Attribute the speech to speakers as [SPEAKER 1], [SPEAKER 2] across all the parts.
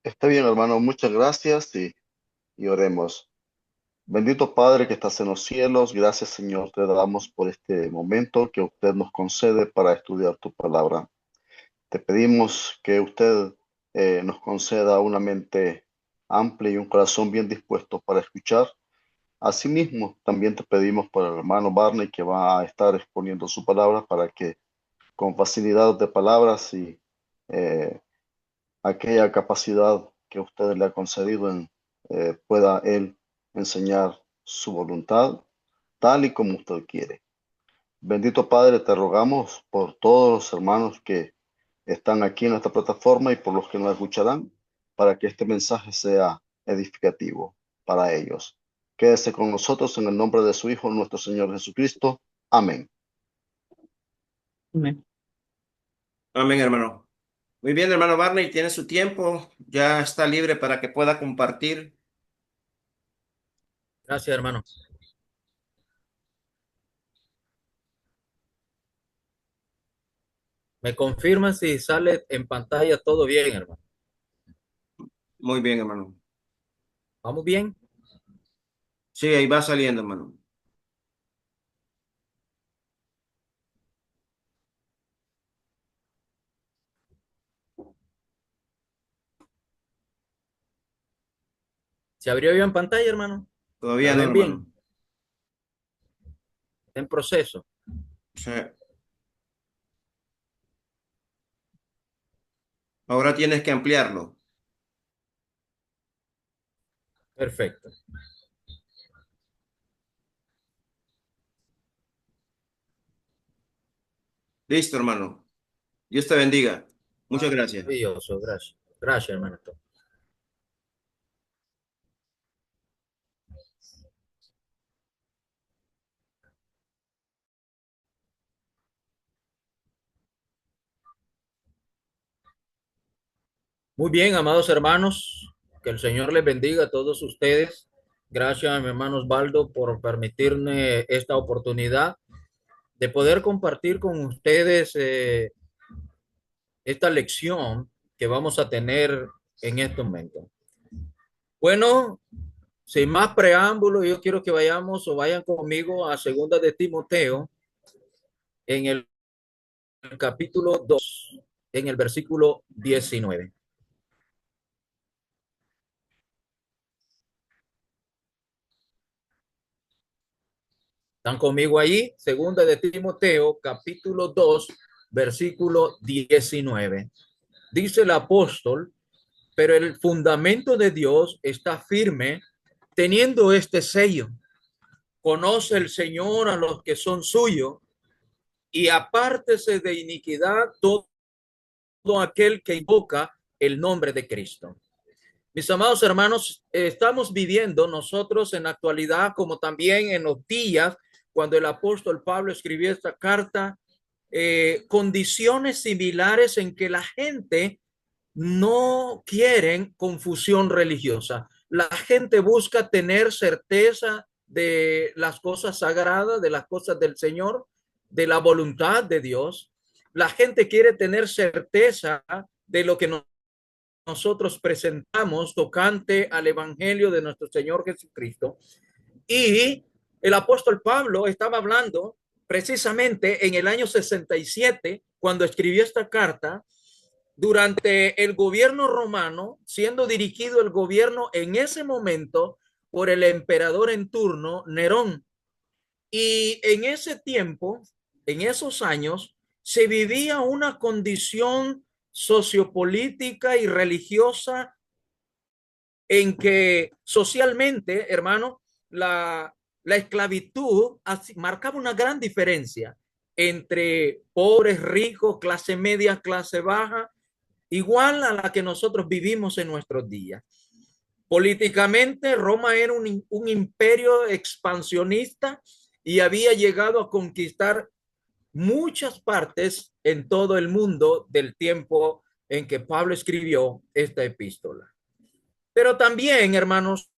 [SPEAKER 1] Está bien, hermano, muchas gracias y oremos. Bendito Padre que estás en los cielos, gracias Señor, te damos por este momento que usted nos concede para estudiar tu palabra. Te pedimos que usted nos conceda una mente amplia y un corazón bien dispuesto para escuchar. Asimismo, también te pedimos por el hermano Barney que va a estar exponiendo su palabra para que con facilidad de palabras y eh, aquella capacidad que usted le ha concedido pueda él enseñar su voluntad tal y como usted quiere. Bendito Padre, te rogamos por todos los hermanos que están aquí en esta plataforma y por los que nos escucharán, para que este mensaje sea edificativo para ellos. Quédese con nosotros en el nombre de su Hijo, nuestro Señor Jesucristo. Amén.
[SPEAKER 2] Amén.
[SPEAKER 3] Amén, hermano. Muy bien, hermano Barney, tiene su tiempo, ya está libre para que pueda compartir.
[SPEAKER 2] Gracias, hermano. Me confirman si sale en pantalla todo bien, hermano.
[SPEAKER 3] Muy bien, hermano.
[SPEAKER 2] ¿Vamos bien?
[SPEAKER 3] Sí, ahí va saliendo, hermano.
[SPEAKER 2] ¿Se abrió bien en pantalla, hermano? ¿Me
[SPEAKER 3] Todavía no,
[SPEAKER 2] ven
[SPEAKER 3] hermano.
[SPEAKER 2] bien? Está en proceso.
[SPEAKER 3] Sí. Ahora tienes que ampliarlo.
[SPEAKER 2] Perfecto.
[SPEAKER 3] Listo, hermano. Dios te bendiga. Muchas gracias.
[SPEAKER 2] Maravilloso, gracias. Gracias, hermano. Muy bien, amados hermanos, que el Señor les bendiga a todos ustedes. Gracias a mi hermano Osvaldo por permitirme esta oportunidad de poder compartir con ustedes esta lección que vamos a tener en este momento. Bueno, sin más preámbulo, yo quiero que vayamos o vayan conmigo a Segunda de Timoteo en el capítulo 2, en el versículo 19. ¿Están conmigo ahí? Segunda de Timoteo, capítulo 2, versículo 19. Dice el apóstol, pero el fundamento de Dios está firme, teniendo este sello. Conoce el Señor a los que son suyos y apártese de iniquidad todo aquel que invoca el nombre de Cristo. Mis amados hermanos, estamos viviendo nosotros en la actualidad, como también en los días cuando el apóstol Pablo escribió esta carta, condiciones similares en que la gente no quieren confusión religiosa. La gente busca tener certeza de las cosas sagradas, de las cosas del Señor, de la voluntad de Dios. La gente quiere tener certeza de lo que nosotros presentamos tocante al Evangelio de nuestro Señor Jesucristo. Y el apóstol Pablo estaba hablando precisamente en el año 67, cuando escribió esta carta, durante el gobierno romano, siendo dirigido el gobierno en ese momento por el emperador en turno, Nerón. Y en ese tiempo, en esos años, se vivía una condición sociopolítica y religiosa en que socialmente, hermano, la esclavitud marcaba una gran diferencia entre pobres, ricos, clase media, clase baja, igual a la que nosotros vivimos en nuestros días. Políticamente, Roma era un imperio expansionista y había llegado a conquistar muchas partes en todo el mundo del tiempo en que Pablo escribió esta epístola. Pero también, hermanos,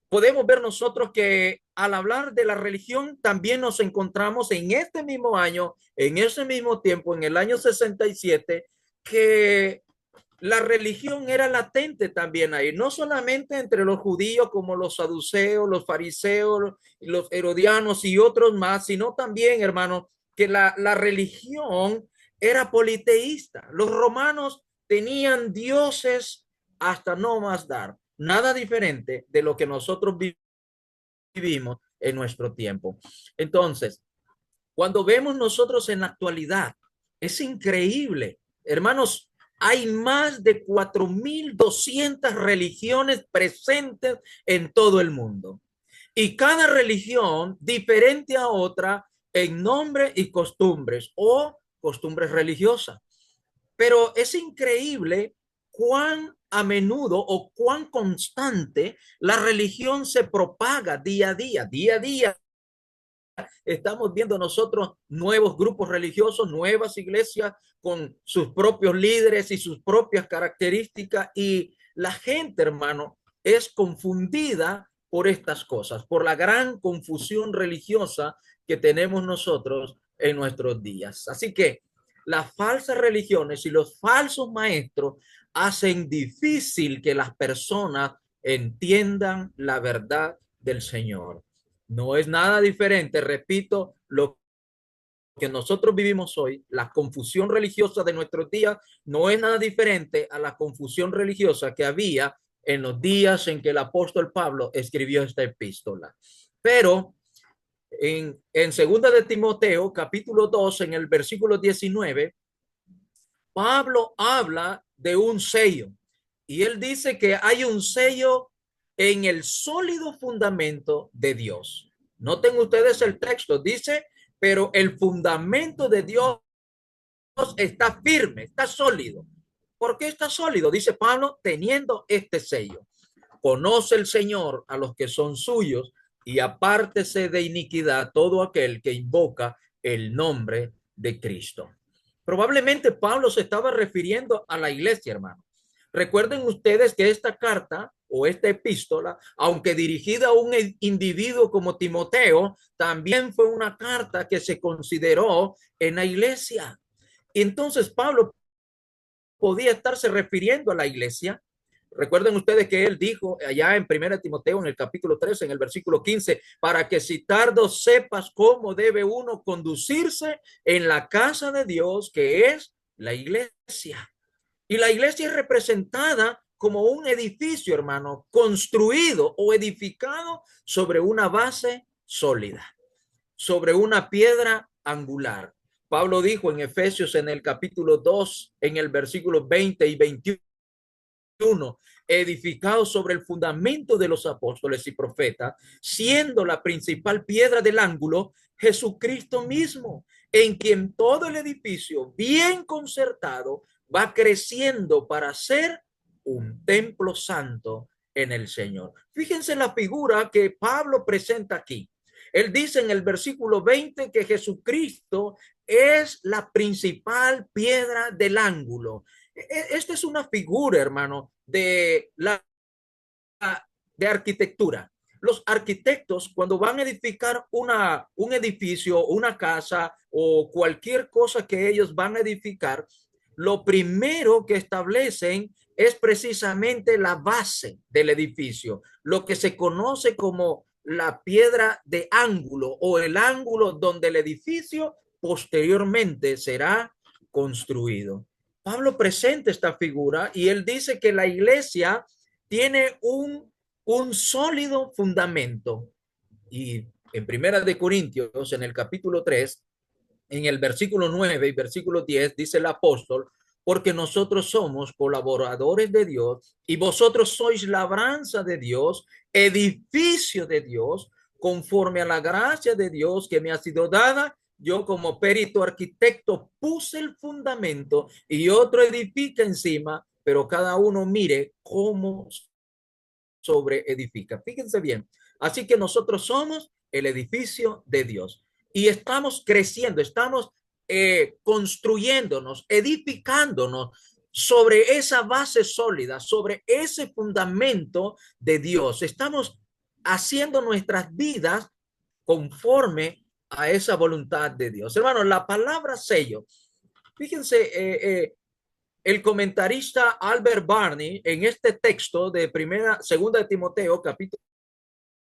[SPEAKER 2] podemos ver nosotros que al hablar de la religión también nos encontramos en este mismo año, en ese mismo tiempo, en el año 67, que la religión era latente también ahí, no solamente entre los judíos como los saduceos, los fariseos, los herodianos y otros más, sino también, hermano, que la religión era politeísta. Los romanos tenían dioses hasta no más dar, nada diferente de lo que nosotros vivimos en nuestro tiempo. Entonces, cuando vemos nosotros en la actualidad, es increíble, hermanos, hay más de 4.200 religiones presentes en todo el mundo. Y cada religión diferente a otra en nombre y costumbres o costumbres religiosas. Pero es increíble cuán a menudo o cuán constante la religión se propaga día a día. Estamos viendo nosotros nuevos grupos religiosos, nuevas iglesias con sus propios líderes y sus propias características, y la gente, hermano, es confundida por estas cosas, por la gran confusión religiosa que tenemos nosotros en nuestros días. Así que las falsas religiones y los falsos maestros hacen difícil que las personas entiendan la verdad del Señor. No es nada diferente, repito, lo que nosotros vivimos hoy, la confusión religiosa de nuestros días, no es nada diferente a la confusión religiosa que había en los días en que el apóstol Pablo escribió esta epístola. Pero en segunda de Timoteo, capítulo 2, en el versículo 19, Pablo habla de un sello y él dice que hay un sello en el sólido fundamento de Dios. Noten ustedes el texto, dice, pero el fundamento de Dios está firme, está sólido. ¿Por qué está sólido? Dice Pablo, teniendo este sello. Conoce el Señor a los que son suyos y apártese de iniquidad todo aquel que invoca el nombre de Cristo. Probablemente Pablo se estaba refiriendo a la iglesia, hermano. Recuerden ustedes que esta carta o esta epístola, aunque dirigida a un individuo como Timoteo, también fue una carta que se consideró en la iglesia. Y entonces Pablo podía estarse refiriendo a la iglesia. Recuerden ustedes que él dijo allá en 1 Timoteo, en el capítulo 3, en el versículo 15, para que si tardo sepas cómo debe uno conducirse en la casa de Dios, que es la iglesia. Y la iglesia es representada como un edificio, hermano, construido o edificado sobre una base sólida, sobre una piedra angular. Pablo dijo en Efesios en el capítulo 2, en el versículo 20 y 21, edificado sobre el fundamento de los apóstoles y profetas, siendo la principal piedra del ángulo Jesucristo mismo, en quien todo el edificio bien concertado va creciendo para ser un templo santo en el Señor. Fíjense la figura que Pablo presenta aquí. Él dice en el versículo 20 que Jesucristo es la principal piedra del ángulo. Esta es una figura, hermano, de arquitectura. Los arquitectos, cuando van a edificar un edificio, una casa o cualquier cosa que ellos van a edificar, lo primero que establecen es precisamente la base del edificio, lo que se conoce como la piedra de ángulo o el ángulo donde el edificio posteriormente será construido. Pablo presenta esta figura y él dice que la iglesia tiene un sólido fundamento. Y en Primera de Corintios, en el capítulo 3, en el versículo 9 y versículo 10, dice el apóstol, porque nosotros somos colaboradores de Dios y vosotros sois labranza de Dios, edificio de Dios, conforme a la gracia de Dios que me ha sido dada. Yo como perito arquitecto puse el fundamento y otro edifica encima, pero cada uno mire cómo sobre edifica. Fíjense bien. Así que nosotros somos el edificio de Dios y estamos creciendo, estamos construyéndonos, edificándonos sobre esa base sólida, sobre ese fundamento de Dios. Estamos haciendo nuestras vidas conforme a esa voluntad de Dios. Hermanos, la palabra sello, fíjense, el comentarista Albert Barney en este texto de segunda de Timoteo, capítulo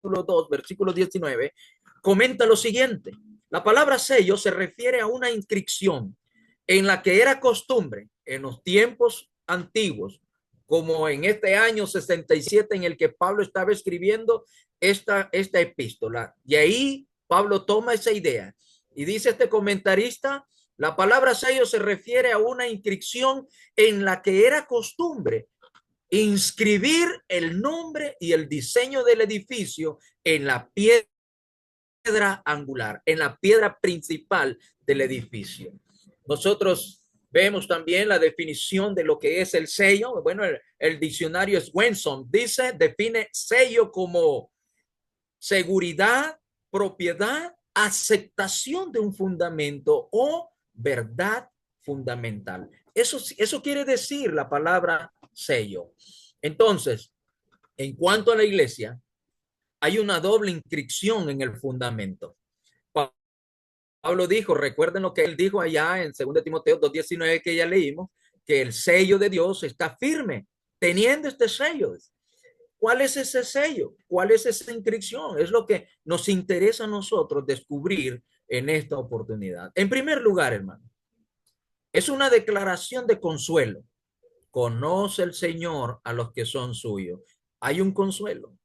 [SPEAKER 2] 2, versículo 19, comenta lo siguiente. La palabra sello se refiere a una inscripción en la que era costumbre en los tiempos antiguos, como en este año 67 en el que Pablo estaba escribiendo esta epístola. Y ahí Pablo toma esa idea y dice este comentarista, la palabra sello se refiere a una inscripción en la que era costumbre inscribir el nombre y el diseño del edificio en la piedra angular, en la piedra principal del edificio. Nosotros vemos también la definición de lo que es el sello. Bueno, el diccionario Swenson define sello como seguridad, propiedad, aceptación de un fundamento o verdad fundamental. Eso quiere decir la palabra sello. Entonces, en cuanto a la iglesia, hay una doble inscripción en el fundamento. Pablo dijo, recuerden lo que él dijo allá en 2 Timoteo 2:19 que ya leímos, que el sello de Dios está firme, teniendo este sello. ¿Cuál es ese sello? ¿Cuál es esa inscripción? Es lo que nos interesa a nosotros descubrir en esta oportunidad. En primer lugar, hermano, es una declaración de consuelo. Conoce el Señor a los que son suyos. Hay un consuelo.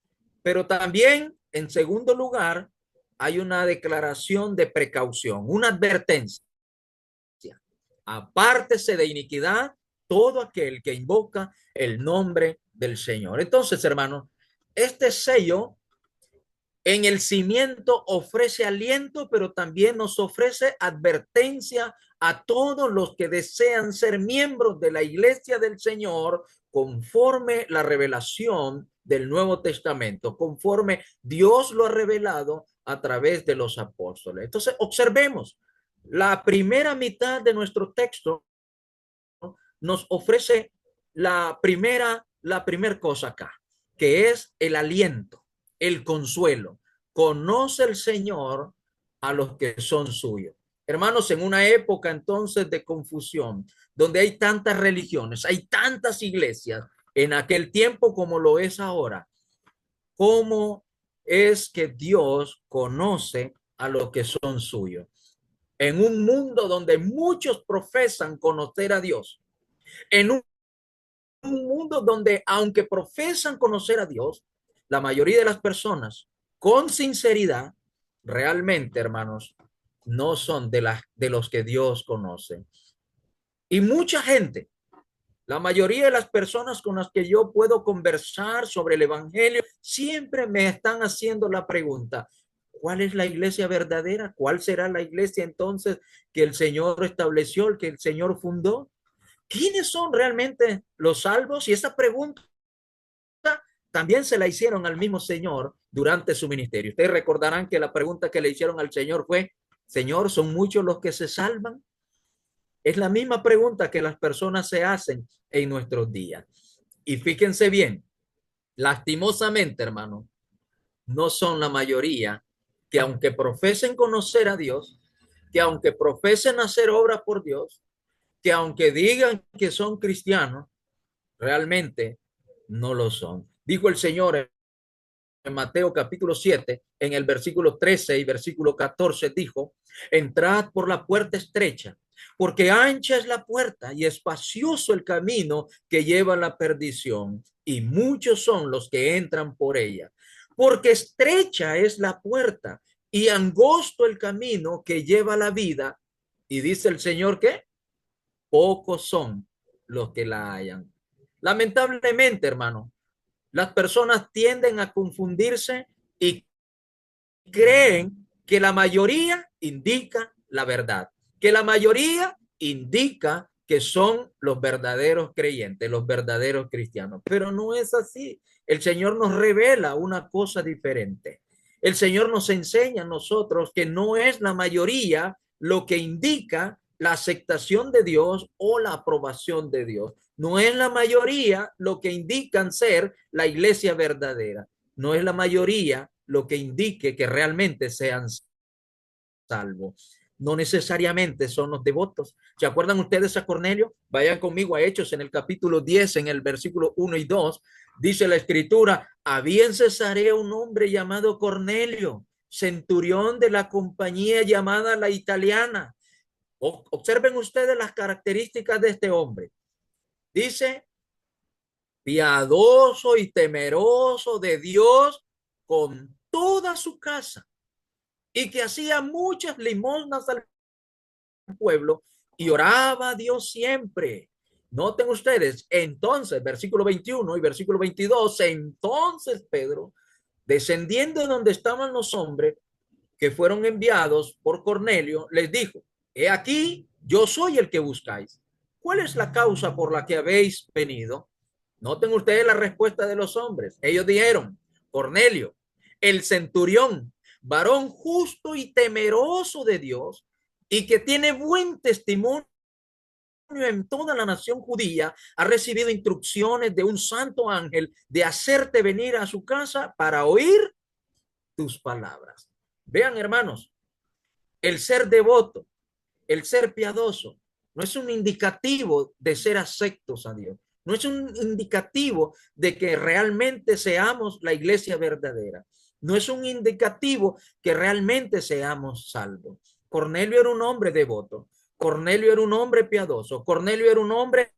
[SPEAKER 2] Pero también, en segundo lugar, hay una declaración de precaución, una advertencia. Apártese de iniquidad todo aquel que invoca el nombre del Señor. Entonces, hermano, este sello en el cimiento ofrece aliento, pero también nos ofrece advertencia a todos los que desean ser miembros de la iglesia del Señor conforme la revelación del Nuevo Testamento, conforme Dios lo ha revelado a través de los apóstoles. Entonces, observemos, la primera mitad de nuestro texto nos ofrece la primera cosa acá, que es el aliento, el consuelo. Conoce el Señor a los que son suyos. Hermanos, en una época entonces de confusión, donde hay tantas religiones, hay tantas iglesias, en aquel tiempo como lo es ahora, ¿cómo es que Dios conoce a los que son suyos? En un mundo donde muchos profesan conocer a Dios, en un mundo donde, aunque profesan conocer a Dios, la mayoría de las personas, con sinceridad, realmente, hermanos, no son de los que Dios conoce. Y mucha gente, la mayoría de las personas con las que yo puedo conversar sobre el evangelio, siempre me están haciendo la pregunta, ¿cuál es la iglesia verdadera? ¿Cuál será la iglesia entonces que el Señor estableció, que el Señor fundó? ¿Quiénes son realmente los salvos? Y esa pregunta también se la hicieron al mismo Señor durante su ministerio. Ustedes recordarán que la pregunta que le hicieron al Señor fue, Señor, ¿son muchos los que se salvan? Es la misma pregunta que las personas se hacen en nuestros días. Y fíjense bien, lastimosamente, hermano, no son la mayoría que aunque profesen conocer a Dios, que aunque profesen hacer obras por Dios, que aunque digan que son cristianos, realmente no lo son. Dijo el Señor en Mateo capítulo 7, en el versículo 13 y versículo 14, dijo, entrad por la puerta estrecha, porque ancha es la puerta y espacioso el camino que lleva a la perdición, y muchos son los que entran por ella. Porque estrecha es la puerta y angosto el camino que lleva a la vida, y dice el Señor que pocos son los que la hallan. Lamentablemente, hermano, las personas tienden a confundirse y creen que la mayoría indica la verdad, que la mayoría indica que son los verdaderos creyentes, los verdaderos cristianos. Pero no es así. El Señor nos revela una cosa diferente. El Señor nos enseña a nosotros que no es la mayoría lo que indica la aceptación de Dios o la aprobación de Dios. No es la mayoría lo que indican ser la iglesia verdadera. No es la mayoría lo que indique que realmente sean salvos. no necesariamente son los devotos. ¿Se acuerdan ustedes a Cornelio? Vayan conmigo a Hechos en el capítulo 10, en el versículo 1 y 2. Dice la escritura, había en Cesarea un hombre llamado Cornelio, centurión de la compañía llamada la Italiana. Observen ustedes las características de este hombre. Dice, piadoso y temeroso de Dios con toda su casa, y que hacía muchas limosnas al pueblo y oraba a Dios siempre. Noten ustedes, entonces, versículo 21 y versículo 22, entonces Pedro, descendiendo de donde estaban los hombres que fueron enviados por Cornelio, les dijo, he aquí, yo soy el que buscáis. ¿Cuál es la causa por la que habéis venido? Noten ustedes la respuesta de los hombres. Ellos dijeron, Cornelio, el centurión, varón justo y temeroso de Dios, y que tiene buen testimonio en toda la nación judía, ha recibido instrucciones de un santo ángel de hacerte venir a su casa para oír tus palabras. Vean, hermanos, el ser devoto, el ser piadoso, no es un indicativo de ser aceptos a Dios. No es un indicativo de que realmente seamos la iglesia verdadera. No es un indicativo que realmente seamos salvos. Cornelio era un hombre devoto. Cornelio era un hombre piadoso. Cornelio era un hombre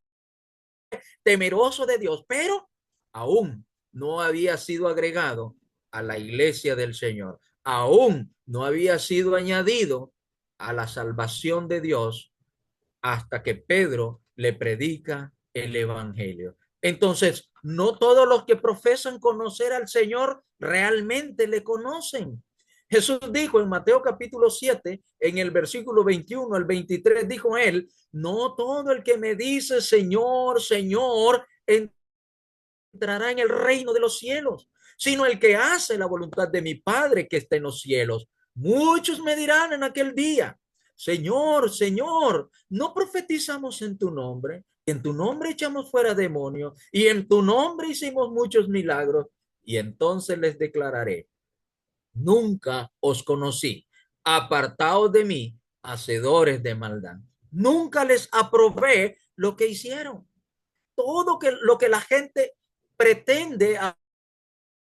[SPEAKER 2] temeroso de Dios, pero aún no había sido agregado a la iglesia del Señor. Aún no había sido añadido a la salvación de Dios hasta que Pedro le predica el evangelio. Entonces, no todos los que profesan conocer al Señor realmente le conocen. Jesús dijo en Mateo capítulo 7, en el versículo 21 al 23, dijo él, no todo el que me dice Señor, Señor, entrará en el reino de los cielos, sino el que hace la voluntad de mi Padre que está en los cielos. Muchos me dirán en aquel día, Señor, Señor, ¿no profetizamos en tu nombre? En tu nombre echamos fuera demonios y en tu nombre hicimos muchos milagros. Y entonces les declararé, nunca os conocí, apartaos de mí, hacedores de maldad. Nunca les aprobé lo que hicieron. Todo lo que la gente pretende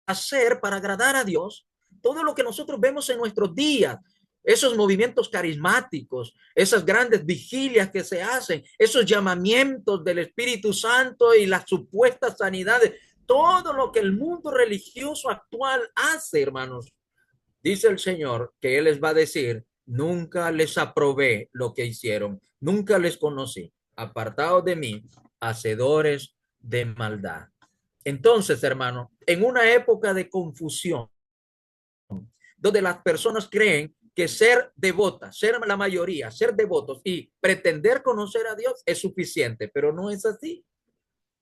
[SPEAKER 2] hacer para agradar a Dios, todo lo que nosotros vemos en nuestros días, esos movimientos carismáticos, esas grandes vigilias que se hacen, esos llamamientos del Espíritu Santo y las supuestas sanidades, todo lo que el mundo religioso actual hace, hermanos, dice el Señor que Él les va a decir, nunca les aprobé lo que hicieron, nunca les conocí, apartados de mí, hacedores de maldad. Entonces, hermano, en una época de confusión, donde las personas creen que ser devotas, ser la mayoría, ser devotos y pretender conocer a Dios es suficiente, pero no es así.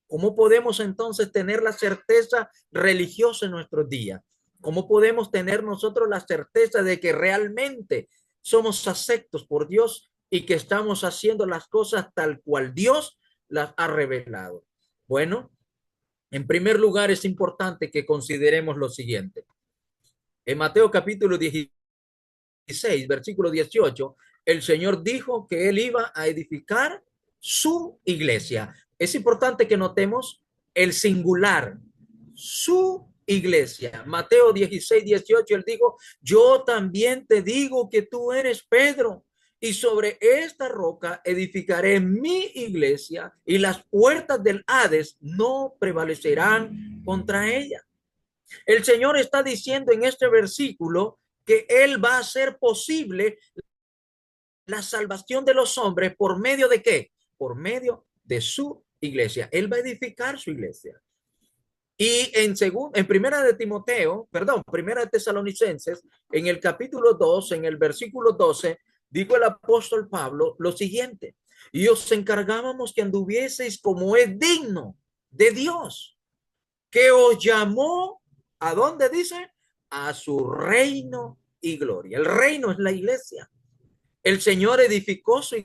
[SPEAKER 2] ¿Cómo podemos entonces tener la certeza religiosa en nuestros días? ¿Cómo podemos tener nosotros la certeza de que realmente somos aceptos por Dios y que estamos haciendo las cosas tal cual Dios las ha revelado? Bueno, en primer lugar es importante que consideremos lo siguiente. En Mateo capítulo 16, versículo 18, el Señor dijo que Él iba a edificar su iglesia. Es importante que notemos el singular, su iglesia. Mateo 16, 18, Él dijo, yo también te digo que tú eres Pedro, y sobre esta roca edificaré mi iglesia, y las puertas del Hades no prevalecerán contra ella. El Señor está diciendo en este versículo que Él va a hacer posible la salvación de los hombres por medio de ¿qué? Por medio de su iglesia. Él va a edificar su iglesia. Y en primera de Timoteo, perdón, primera de Tesalonicenses, en el capítulo 2, en el versículo 12, dijo el apóstol Pablo lo siguiente, y os encargábamos que anduvieseis como es digno de Dios, que os llamó, ¿a dónde dice? A su reino y gloria. El reino es la iglesia. El Señor edificó su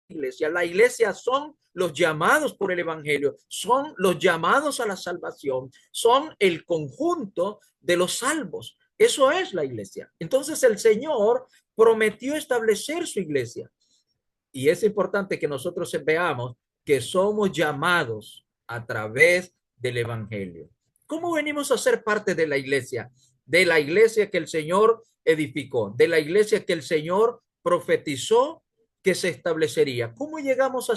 [SPEAKER 2] iglesia. La iglesia son los llamados por el evangelio, son los llamados a la salvación, son el conjunto de los salvos. Eso es la iglesia. Entonces el Señor prometió establecer su iglesia. Y es importante que nosotros veamos que somos llamados a través del evangelio. ¿Cómo venimos a ser parte de la iglesia? De la iglesia que el Señor edificó, de la iglesia que el Señor profetizó que se establecería. ¿Cómo llegamos a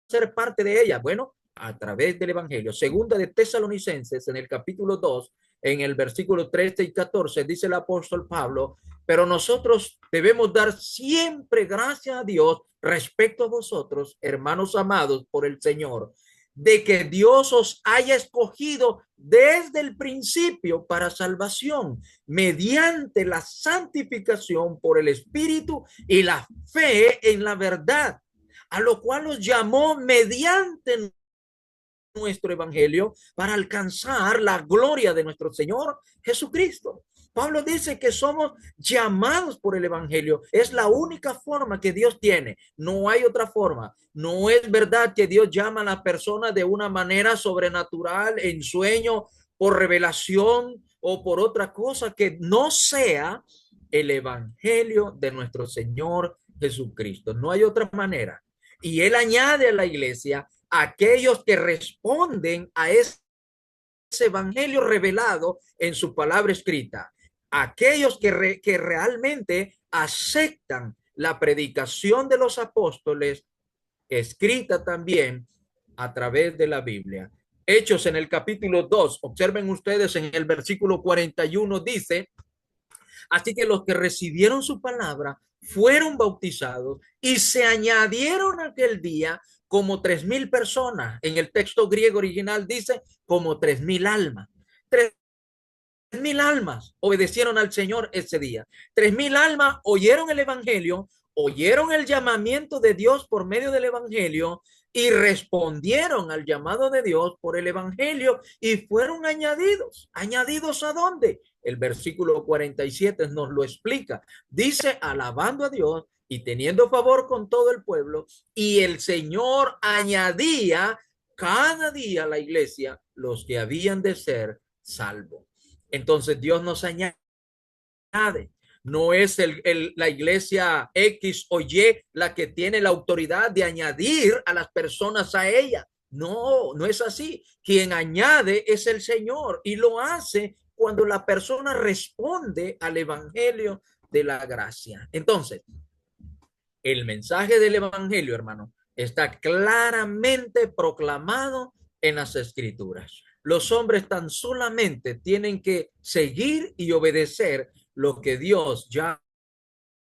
[SPEAKER 2] ser parte de ella? Bueno, a través del evangelio. Segunda de Tesalonicenses, en el capítulo 2, en el versículo 13 y 14, dice el apóstol Pablo: pero nosotros debemos dar siempre gracias a Dios respecto a vosotros, hermanos amados por el Señor, de que Dios os haya escogido desde el principio para salvación, mediante la santificación por el Espíritu y la fe en la verdad, a lo cual os llamó mediante nuestro evangelio para alcanzar la gloria de nuestro Señor Jesucristo. Pablo dice que somos llamados por el evangelio. Es la única forma que Dios tiene. No hay otra forma. No es verdad que Dios llama a la persona de una manera sobrenatural, en sueño, por revelación o por otra cosa que no sea el evangelio de nuestro Señor Jesucristo. No hay otra manera. Y él añade a la iglesia aquellos que responden a ese evangelio revelado en su palabra escrita, aquellos que realmente aceptan la predicación de los apóstoles, escrita también a través de la Biblia. Hechos en el capítulo 2, observen ustedes en el versículo 41, dice: así que los que recibieron su palabra fueron bautizados y se añadieron aquel día como 3,000 personas. En el texto griego original dice como 3,000 almas. 3,000 almas obedecieron al Señor ese día. 3,000 almas oyeron el evangelio, oyeron el llamamiento de Dios por medio del evangelio y respondieron al llamado de Dios por el evangelio y fueron añadidos. ¿Añadidos a dónde? El versículo 47 nos lo explica. Dice: alabando a Dios y teniendo favor con todo el pueblo, y el Señor añadía cada día a la iglesia los que habían de ser salvos. Entonces Dios nos añade. No es la iglesia X o Y la que tiene la autoridad de añadir a las personas a ella. No, no es así. Quien añade es el Señor y lo hace cuando la persona responde al evangelio de la gracia. Entonces, el mensaje del evangelio, hermano, está claramente proclamado en las escrituras. Los hombres tan solamente tienen que seguir y obedecer lo que Dios ya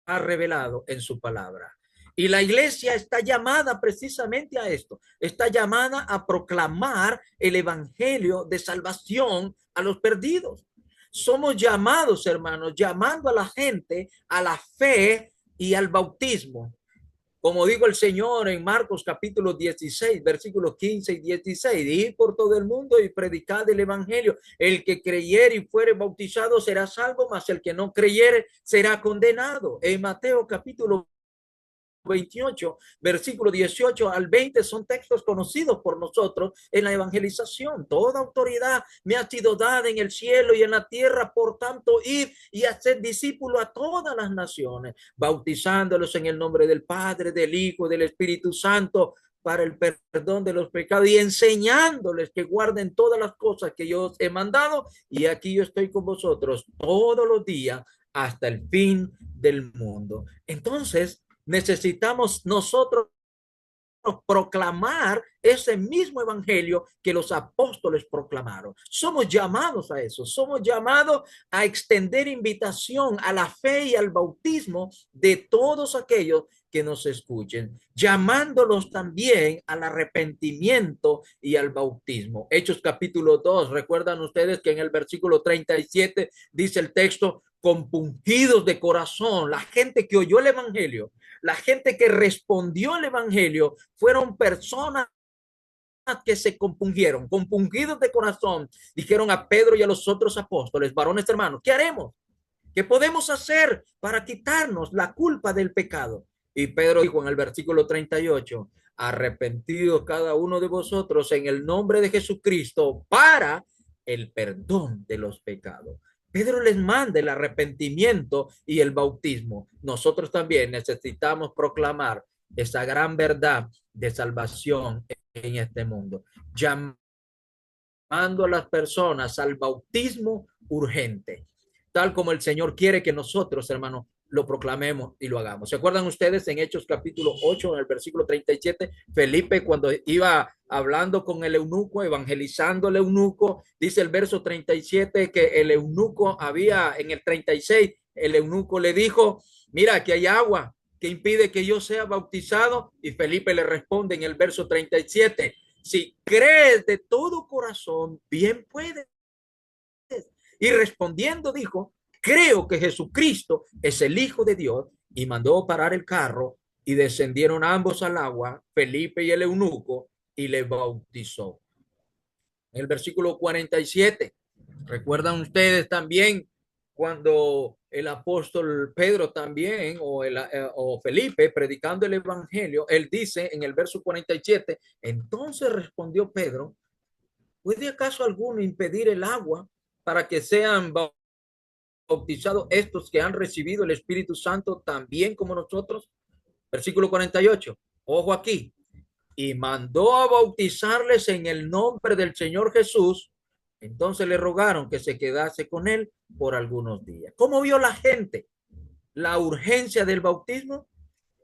[SPEAKER 2] ha revelado en su palabra. Y la iglesia está llamada precisamente a esto. Está llamada a proclamar el evangelio de salvación a los perdidos. Somos llamados, hermanos, llamando a la gente a la fe y al bautismo. Como dijo el Señor en Marcos capítulo 16, versículos 15 y 16, ir por todo el mundo y predicar el evangelio. El que creyere y fuere bautizado será salvo, mas el que no creyere será condenado. En Mateo capítulo 28, versículo 18 al 20 son textos conocidos por nosotros en la evangelización. Toda autoridad me ha sido dada en el cielo y en la tierra, por tanto, id y hacer discípulos a todas las naciones, bautizándolos en el nombre del Padre, del Hijo, del Espíritu Santo, para el perdón de los pecados, y enseñándoles que guarden todas las cosas que yo os he mandado, y aquí yo estoy con vosotros todos los días hasta el fin del mundo. Entonces, necesitamos nosotros proclamar ese mismo evangelio que los apóstoles proclamaron. Somos llamados a eso, somos llamados a extender invitación a la fe y al bautismo de todos aquellos que nos escuchen, llamándolos también al arrepentimiento y al bautismo. Hechos capítulo 2, recuerdan ustedes que en el versículo 37 dice el texto: compungidos de corazón, la gente que oyó el evangelio, la gente que respondió al evangelio, fueron personas que se compungieron, compungidos de corazón, dijeron a Pedro y a los otros apóstoles: varones hermanos, ¿qué haremos? ¿Qué podemos hacer para quitarnos la culpa del pecado? Y Pedro dijo en el versículo 38: arrepentidos cada uno de vosotros en el nombre de Jesucristo para el perdón de los pecados. Pedro les manda el arrepentimiento y el bautismo. Nosotros también necesitamos proclamar esa gran verdad de salvación en este mundo, llamando a las personas al bautismo urgente, tal como el Señor quiere que nosotros, hermanos, lo proclamemos y lo hagamos. ¿Se acuerdan ustedes en Hechos capítulo 8, en el versículo 37, Felipe cuando iba hablando con el eunuco, evangelizando al eunuco, dice el verso 37 que el eunuco había, en el 36, el eunuco le dijo, mira, aquí hay agua que impide que yo sea bautizado, y Felipe le responde en el verso 37, si crees de todo corazón, bien puedes. Y respondiendo dijo, creo que Jesucristo es el Hijo de Dios, y mandó parar el carro y descendieron ambos al agua, Felipe y el eunuco, y le bautizó. En el versículo 47, recuerdan ustedes también cuando el apóstol Pedro también o Felipe predicando el evangelio, él dice en el verso 47, entonces respondió Pedro, ¿puede acaso alguno impedir el agua para que sean bautizados estos que han recibido el Espíritu Santo también como nosotros? Versículo 48. Ojo aquí. Y mandó a bautizarles en el nombre del Señor Jesús. Entonces le rogaron que se quedase con él por algunos días. ¿Cómo vio la gente la urgencia del bautismo?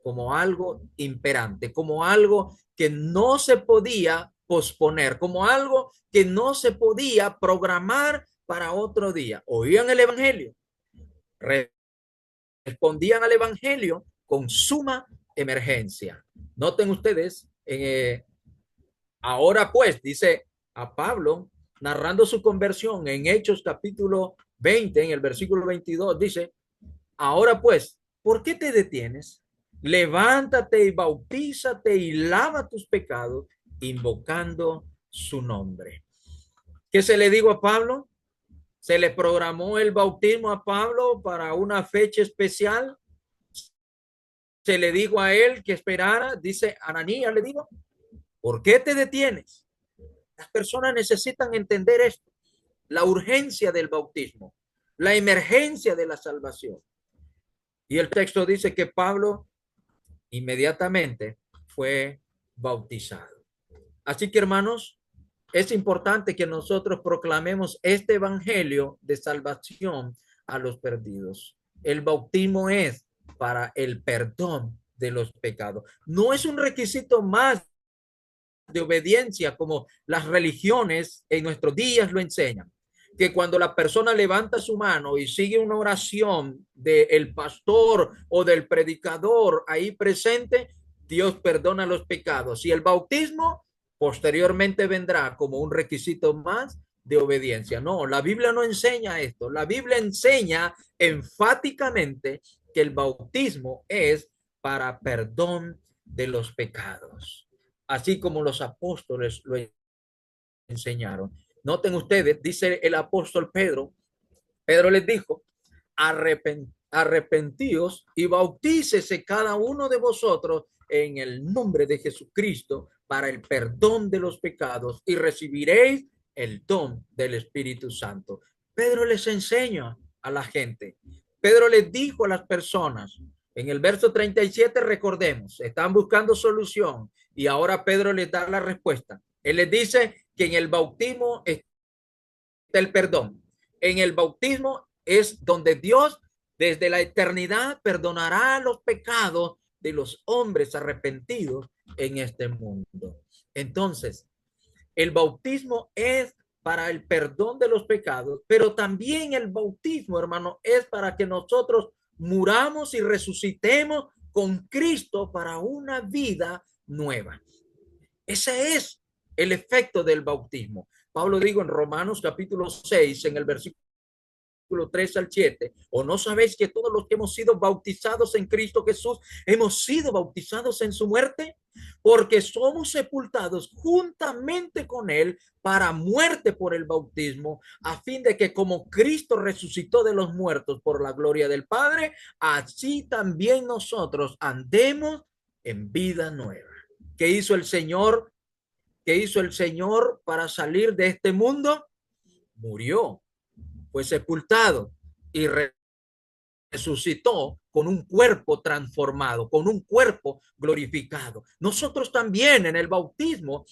[SPEAKER 2] Como algo imperante, como algo que no se podía posponer, como algo que no se podía programar para otro día. Oían el evangelio, respondían al evangelio con suma emergencia. Noten ustedes, ahora pues, dice a Pablo, narrando su conversión en Hechos capítulo 20, en el versículo 22, dice, ahora pues, ¿por qué te detienes? Levántate y bautízate y lava tus pecados, invocando su nombre. ¿Qué se le dijo a Pablo? ¿Se le programó el bautismo a Pablo para una fecha especial? ¿Se le dijo a él que esperara? Dice Ananías, le digo, ¿por qué te detienes? Las personas necesitan entender esto, la urgencia del bautismo, la emergencia de la salvación. Y el texto dice que Pablo inmediatamente fue bautizado. Así que, hermanos, es importante que nosotros proclamemos este evangelio de salvación a los perdidos. El bautismo es para el perdón de los pecados. No es un requisito más de obediencia como las religiones en nuestros días lo enseñan, que cuando la persona levanta su mano y sigue una oración del pastor o del predicador ahí presente, Dios perdona los pecados. Y el bautismo posteriormente vendrá como un requisito más de obediencia. No, la Biblia no enseña esto. La Biblia enseña enfáticamente que el bautismo es para perdón de los pecados, así como los apóstoles lo enseñaron. Noten ustedes, dice el apóstol Pedro, Pedro les dijo, arrepentíos y bautícese cada uno de vosotros en el nombre de Jesucristo para el perdón de los pecados y recibiréis el don del Espíritu Santo. Pedro les enseña a la gente. Pedro les dijo a las personas, en el verso 37, recordemos, están buscando solución y ahora Pedro les da la respuesta. Él les dice que en el bautismo está el perdón. En el bautismo es donde Dios desde la eternidad perdonará los pecados de los hombres arrepentidos en este mundo. Entonces, el bautismo es para el perdón de los pecados, pero también el bautismo, hermano, es para que nosotros muramos y resucitemos con Cristo para una vida nueva. Ese es el efecto del bautismo. Pablo dijo en Romanos capítulo 6, en el versículo 3 al 7, o no sabéis que todos los que hemos sido bautizados en Cristo Jesús hemos sido bautizados en su muerte, porque somos sepultados juntamente con él para muerte por el bautismo, a fin de que como Cristo resucitó de los muertos por la gloria del Padre, así también nosotros andemos en vida nueva. ¿Qué hizo el Señor? ¿Qué hizo el Señor para salir de este mundo? Murió. fue sepultado y resucitó con un cuerpo transformado, con un cuerpo glorificado. Nosotros también en el bautismo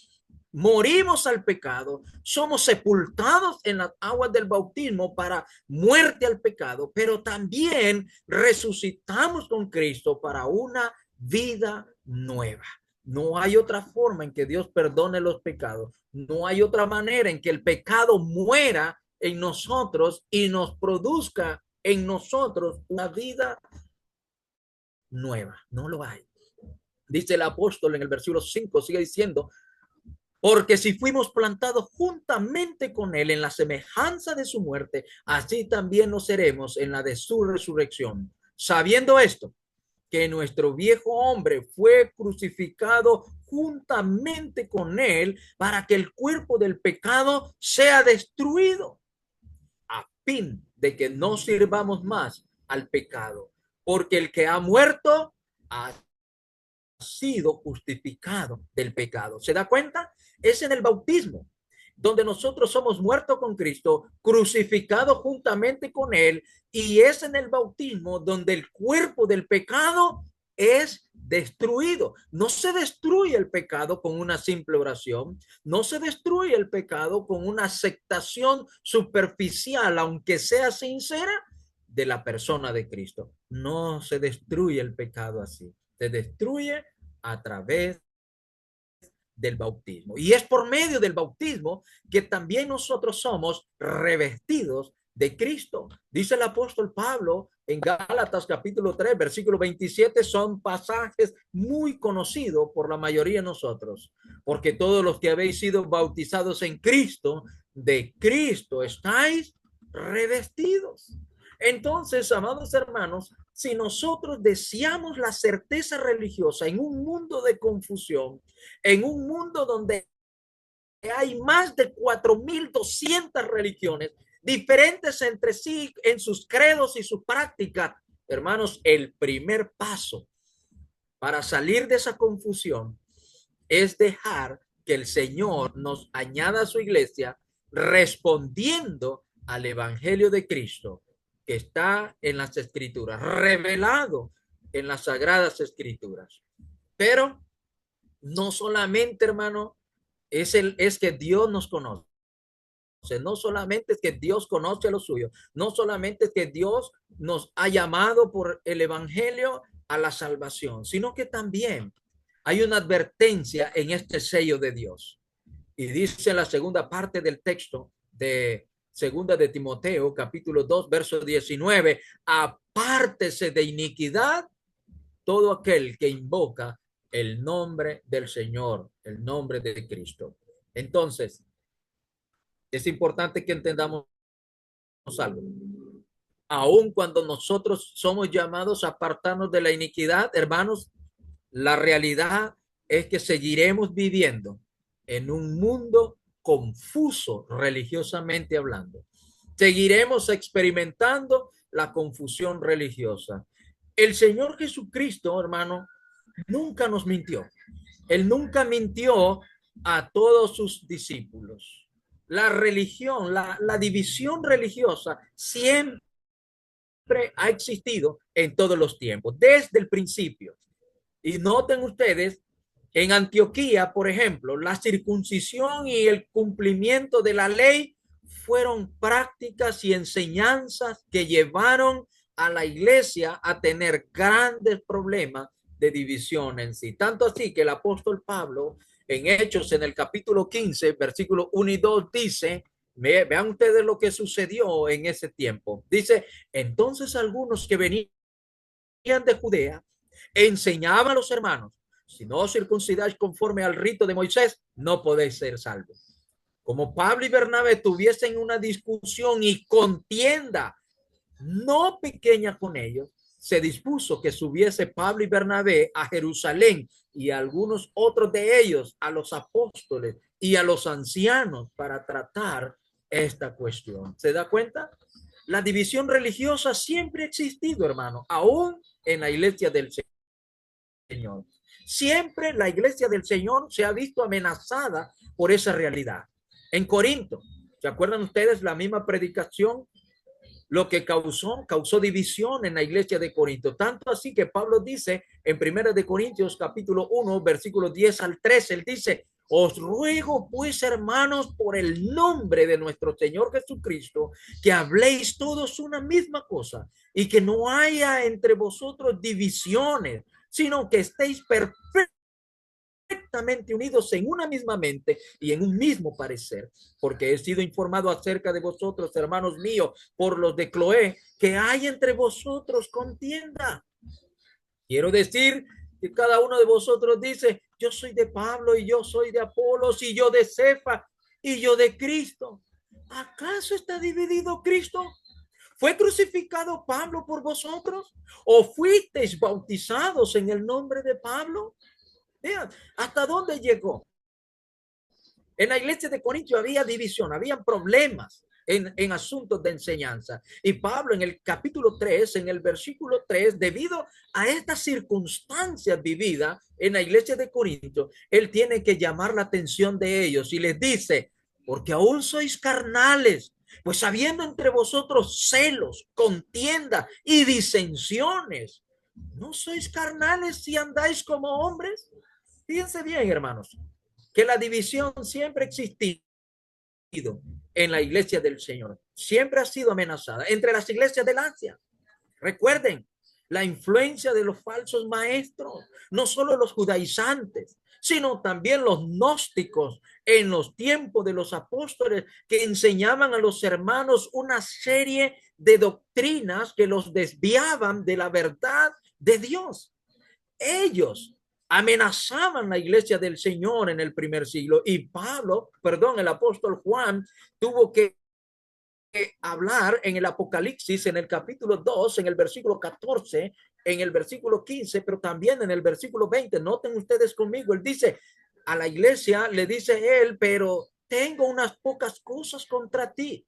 [SPEAKER 2] morimos al pecado, somos sepultados en las aguas del bautismo para muerte al pecado, pero también resucitamos con Cristo para una vida nueva. No hay otra forma en que Dios perdone los pecados. No hay otra manera en que el pecado muera en nosotros y nos produzca en nosotros una vida nueva. No lo hay. Dice el apóstol en el versículo 5, sigue diciendo, porque si fuimos plantados juntamente con él en la semejanza de su muerte, así también lo seremos en la de su resurrección. Sabiendo esto, que nuestro viejo hombre fue crucificado juntamente con él para que el cuerpo del pecado sea destruido, a fin de que no sirvamos más al pecado, porque el que ha muerto ha sido justificado del pecado. ¿Se da cuenta? Es en el bautismo donde nosotros somos muertos con Cristo, crucificados juntamente con él, y es en el bautismo donde el cuerpo del pecado es destruido. No se destruye el pecado con una simple oración, no se destruye el pecado con una aceptación superficial, aunque sea sincera, de la persona de Cristo. No se destruye el pecado así, se destruye a través del bautismo. Y es por medio del bautismo que también nosotros somos revestidos de Cristo. Dice el apóstol Pablo en Gálatas capítulo 3, versículo 27, son pasajes muy conocidos por la mayoría de nosotros, porque todos los que habéis sido bautizados en Cristo, de Cristo estáis revestidos. Entonces, amados hermanos, si nosotros deseamos la certeza religiosa en un mundo de confusión, en un mundo donde hay más de 4.200 religiones diferentes entre sí en sus credos y sus prácticas, hermanos, el primer paso para salir de esa confusión es dejar que el Señor nos añada a su iglesia respondiendo al evangelio de Cristo que está en las escrituras, revelado en las sagradas escrituras. Pero no solamente, hermano, es que Dios nos conoce. No solamente es que Dios conoce a los suyos, no solamente es que Dios nos ha llamado por el evangelio a la salvación, sino que también hay una advertencia en este sello de Dios. Y dice la segunda parte del texto de segunda de Timoteo, capítulo 2, verso 19, apártese de iniquidad todo aquel que invoca el nombre del Señor, el nombre de Cristo. Entonces, es importante que entendamos algo. Aun cuando nosotros somos llamados a apartarnos de la iniquidad, hermanos, la realidad es que seguiremos viviendo en un mundo confuso religiosamente hablando. Seguiremos experimentando la confusión religiosa. El Señor Jesucristo, hermano, nunca nos mintió. Él nunca mintió a todos sus discípulos. La religión, la división religiosa siempre ha existido en todos los tiempos, desde el principio. Y noten ustedes, en Antioquía, por ejemplo, la circuncisión y el cumplimiento de la ley fueron prácticas y enseñanzas que llevaron a la iglesia a tener grandes problemas de división en sí. Tanto así que el apóstol Pablo, en Hechos, en el capítulo 15, versículos 1 y 2, dice, vean ustedes lo que sucedió en ese tiempo. Dice, entonces algunos que venían de Judea enseñaban a los hermanos, si no os circuncidáis conforme al rito de Moisés, no podéis ser salvos. Como Pablo y Bernabé tuviesen una discusión y contienda no pequeña con ellos, se dispuso que subiese Pablo y Bernabé a Jerusalén y algunos otros de ellos a los apóstoles y a los ancianos para tratar esta cuestión. ¿Se da cuenta? La división religiosa siempre ha existido, hermano, aún en la iglesia del Señor. Siempre la iglesia del Señor se ha visto amenazada por esa realidad. En Corinto, ¿se acuerdan ustedes la misma predicación lo que causó división en la iglesia de Corinto. Tanto así que Pablo dice en 1 Corintios 1, versículos 10 al 13, él dice: os ruego pues, hermanos, por el nombre de nuestro Señor Jesucristo, que habléis todos una misma cosa y que no haya entre vosotros divisiones, sino que estéis perfectamente unidos en una misma mente y en un mismo parecer, porque he sido informado acerca de vosotros, hermanos míos, por los de Cloé, que hay entre vosotros contienda. Quiero decir que cada uno de vosotros dice: yo soy de Pablo, y yo soy de Apolos, y yo de Cefa, y yo de Cristo. ¿Acaso está dividido Cristo? ¿Fue crucificado Pablo por vosotros? ¿O fuisteis bautizados en el nombre de Pablo? Vean, ¿hasta dónde llegó? En la iglesia de Corinto había división, había problemas en asuntos de enseñanza. Y Pablo en el capítulo 3, en el versículo 3, debido a estas circunstancias vividas en la iglesia de Corinto, él tiene que llamar la atención de ellos y les dice: porque aún sois carnales, pues habiendo entre vosotros celos, contienda y disensiones, ¿no sois carnales si andáis como hombres? Fíjense bien, hermanos, que la división siempre ha existido en la iglesia del Señor. Siempre ha sido amenazada entre las iglesias del Asia. Recuerden la influencia de los falsos maestros, no solo los judaizantes, sino también los gnósticos en los tiempos de los apóstoles, que enseñaban a los hermanos una serie de doctrinas que los desviaban de la verdad de Dios. Ellos amenazaban la iglesia del Señor en el primer siglo, y el apóstol Juan tuvo que hablar en el Apocalipsis, en el capítulo 2, en el versículo 14, en el versículo 15, pero también en el versículo 20. Noten ustedes conmigo, él dice a la iglesia, le dice él: pero tengo unas pocas cosas contra ti,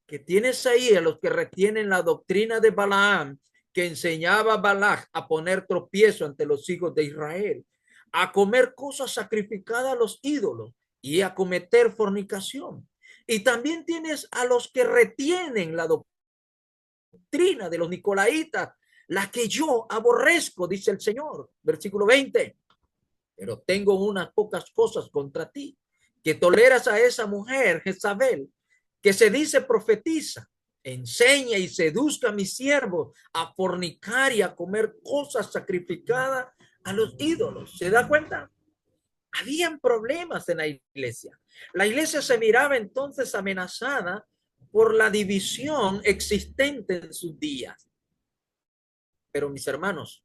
[SPEAKER 2] que tienes ahí a los que retienen la doctrina de Balaam, que enseñaba a Balac a poner tropiezo ante los hijos de Israel, a comer cosas sacrificadas a los ídolos y a cometer fornicación. Y también tienes a los que retienen la doctrina de los nicolaitas, la que yo aborrezco, dice el Señor. Versículo 20. Pero tengo unas pocas cosas contra ti, que toleras a esa mujer, Jezabel, que se dice profetiza, enseña y seduzca a mis siervos a fornicar y a comer cosas sacrificadas a los ídolos. ¿Se da cuenta? Habían problemas en la iglesia. La iglesia se miraba entonces amenazada por la división existente en sus días. Pero mis hermanos,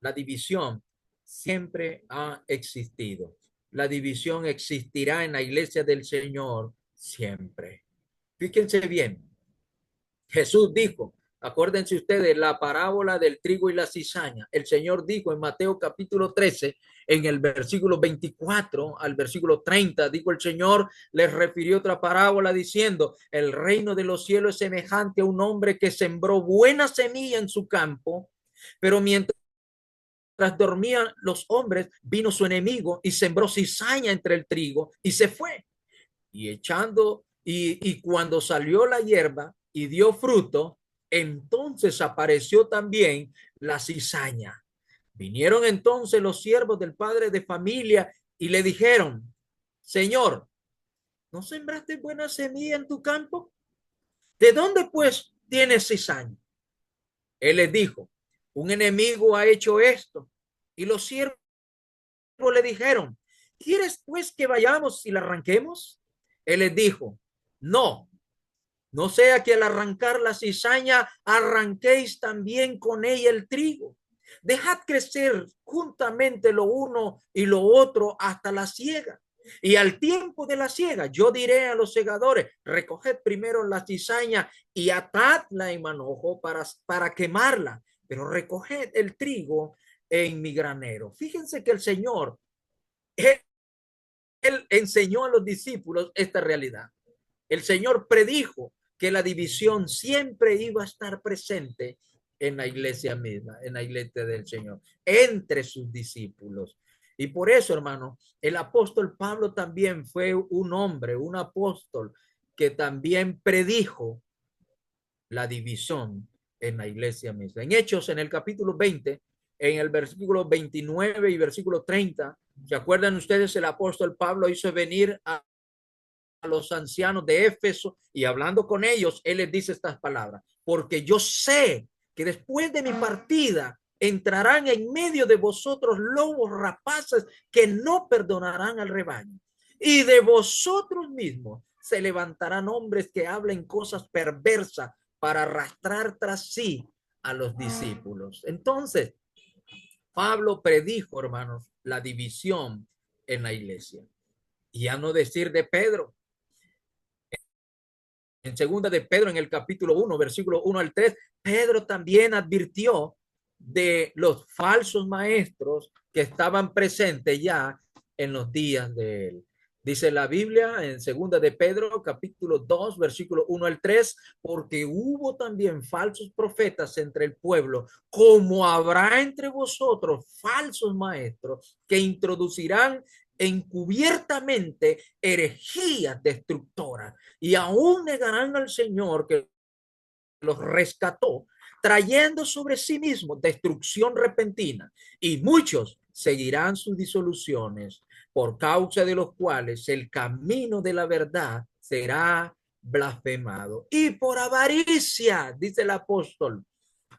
[SPEAKER 2] la división siempre ha existido. La división existirá en la iglesia del Señor siempre. Fíjense bien, Jesús dijo, acuérdense ustedes, la parábola del trigo y la cizaña. El Señor dijo en Mateo capítulo 13, en el versículo 24 al versículo 30, dijo el Señor, les refirió otra parábola diciendo: el reino de los cielos es semejante a un hombre que sembró buena semilla en su campo, pero mientras dormían los hombres, vino su enemigo y sembró cizaña entre el trigo y se fue. Y cuando salió la hierba y dio fruto, entonces apareció también la cizaña. Vinieron entonces los siervos del padre de familia y le dijeron: Señor, ¿no sembraste buena semilla en tu campo? ¿De dónde pues tienes cizaña? Él les dijo: un enemigo ha hecho esto. Y los siervos le dijeron: ¿quieres pues que vayamos y la arranquemos? Él les dijo: no, no sea que al arrancar la cizaña arranquéis también con ella el trigo. Dejad crecer juntamente lo uno y lo otro hasta la siega. Y al tiempo de la siega, yo diré a los segadores: recoged primero la cizaña y atadla en manojo para quemarla, pero recoged el trigo en mi granero. Fíjense que el Señor, él enseñó a los discípulos esta realidad. El Señor predijo que la división siempre iba a estar presente en la iglesia misma, en la iglesia del Señor, entre sus discípulos. Y por eso, hermano, el apóstol Pablo también fue un hombre, un apóstol que también predijo la división en la iglesia misma. En Hechos, en el capítulo 20, en el versículo 29 y versículo 30, ¿se acuerdan ustedes? El apóstol Pablo hizo venir a los ancianos de Éfeso y hablando con ellos, él les dice estas palabras: porque yo sé que después de mi partida entrarán en medio de vosotros lobos rapaces que no perdonarán al rebaño. Y de vosotros mismos se levantarán hombres que hablen cosas perversas para arrastrar tras sí a los discípulos. Entonces, Pablo predijo, hermanos, la división en la iglesia. Y a no decir de Pedro, en segunda de Pedro, en el capítulo 1, versículo 1 al 3, Pedro también advirtió de los falsos maestros que estaban presentes ya en los días de él. Dice la Biblia en segunda de Pedro, capítulo 2, versículo 1 al 3, porque hubo también falsos profetas entre el pueblo, como habrá entre vosotros falsos maestros que introducirán encubiertamente herejías destructoras y aún negarán al Señor que los rescató, trayendo sobre sí mismo destrucción repentina, y muchos seguirán sus disoluciones, por causa de los cuales el camino de la verdad será blasfemado. Y por avaricia, dice el apóstol,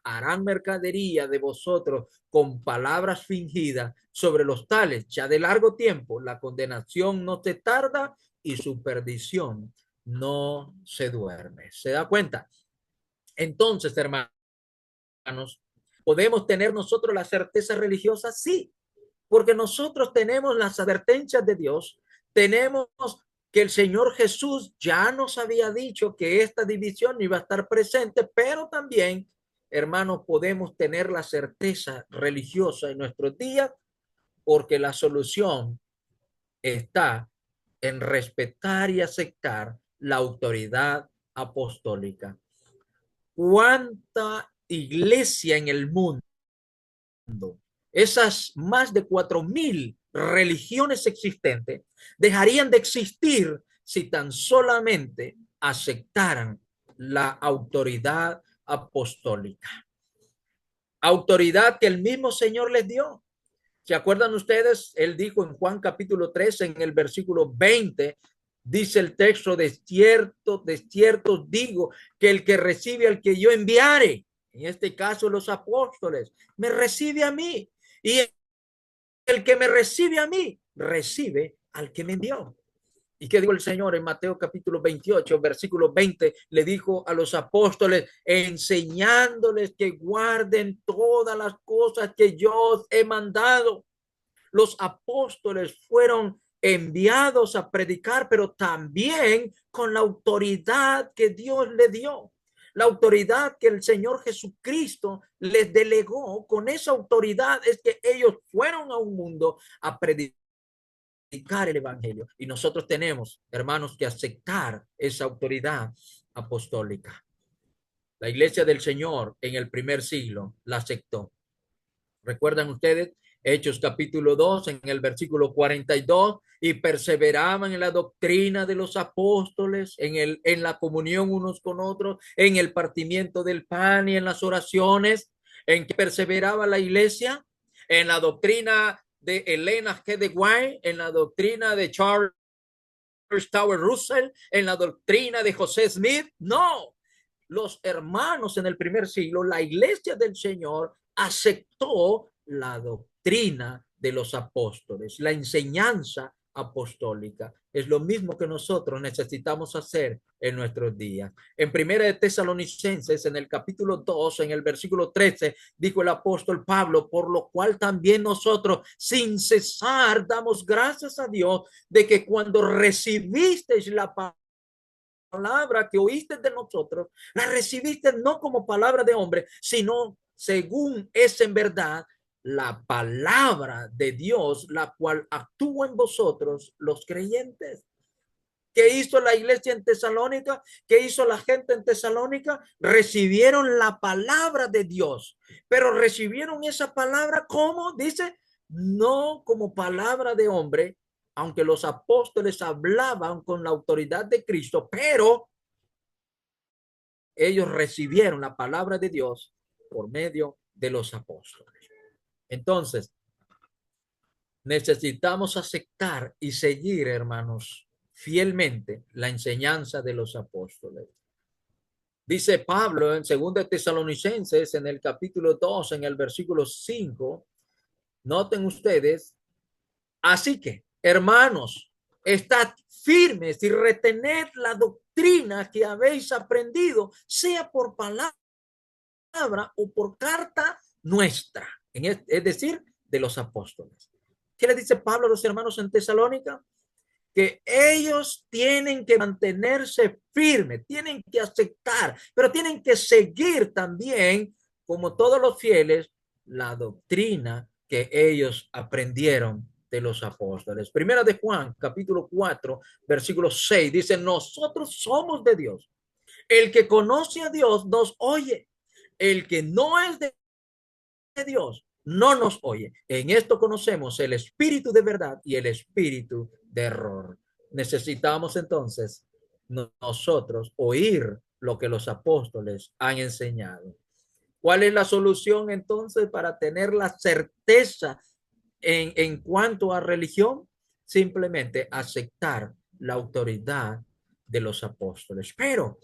[SPEAKER 2] harán mercadería de vosotros con palabras fingidas. Sobre los tales, ya de largo tiempo, la condenación no se tarda y su perdición no se duerme. ¿Se da cuenta? Entonces, hermanos, ¿podemos tener nosotros la certeza religiosa? Sí, porque nosotros tenemos las advertencias de Dios, tenemos que el Señor Jesús ya nos había dicho que esta división iba a estar presente, pero también, hermanos, podemos tener la certeza religiosa en nuestros días porque la solución está en respetar y aceptar la autoridad apostólica. ¿Cuánta iglesia en el mundo, esas más de 4,000 religiones existentes, dejarían de existir si tan solamente aceptaran la autoridad apostólica? Autoridad que el mismo Señor les dio. ¿Se acuerdan ustedes? Él dijo en Juan capítulo 3, en el versículo 20, dice el texto: de cierto digo que el que recibe al que yo enviare, en este caso los apóstoles, me recibe a mí. Y el que me recibe a mí, recibe al que me envió. ¿Y qué dijo el Señor en Mateo capítulo 28, versículo 20? Le dijo a los apóstoles, enseñándoles que guarden todas las cosas que yo os he mandado. Los apóstoles fueron enviados a predicar, pero también con la autoridad que Dios le dio. La autoridad que el Señor Jesucristo les delegó, con esa autoridad es que ellos fueron a un mundo a predicar el evangelio. Y nosotros tenemos, hermanos, que aceptar esa autoridad apostólica. La iglesia del Señor en el primer siglo la aceptó. ¿Recuerdan ustedes? Hechos capítulo 2, en el versículo 42, y perseveraban en la doctrina de los apóstoles, en la comunión unos con otros, en el partimiento del pan y en las oraciones. ¿En que perseveraba la iglesia? En la doctrina de Elena G. de White, en la doctrina de Charles Tower Russell, en la doctrina de José Smith. No, los hermanos en el primer siglo, la iglesia del Señor aceptó la doctrina de los apóstoles, la enseñanza apostólica. Es lo mismo que nosotros necesitamos hacer en nuestros días. En primera de Tesalonicenses, en el capítulo 2, en el versículo 13, dijo el apóstol Pablo: por lo cual también nosotros sin cesar damos gracias a Dios de que cuando recibisteis la palabra que oíste de nosotros, la recibiste no como palabra de hombre, sino según es en verdad la palabra de Dios, la cual actúa en vosotros los creyentes. ¿Qué hizo la iglesia en Tesalónica? ¿Qué hizo la gente en Tesalónica? Recibieron la palabra de Dios, pero recibieron esa palabra como dice, no como palabra de hombre, aunque los apóstoles hablaban con la autoridad de Cristo, pero ellos recibieron la palabra de Dios por medio de los apóstoles. Entonces, necesitamos aceptar y seguir, hermanos, fielmente la enseñanza de los apóstoles. Dice Pablo en 2 Tesalonicenses, en el capítulo 2, en el versículo 5, noten ustedes, así que, hermanos, estad firmes y retened la doctrina que habéis aprendido, sea por palabra o por carta nuestra, es decir, de los apóstoles. ¿Qué le dice Pablo a los hermanos en Tesalónica? Que ellos tienen que mantenerse firmes, tienen que aceptar, pero tienen que seguir también, como todos los fieles, la doctrina que ellos aprendieron de los apóstoles. Primera de Juan, capítulo 4, versículo 6, dice, nosotros somos de Dios. El que conoce a Dios nos oye. El que no es de Dios no nos oye. En esto conocemos el espíritu de verdad y el espíritu de error. Necesitamos entonces nosotros oír lo que los apóstoles han enseñado. ¿Cuál es la solución entonces para tener la certeza en cuanto a religión? Simplemente aceptar la autoridad de los apóstoles. Pero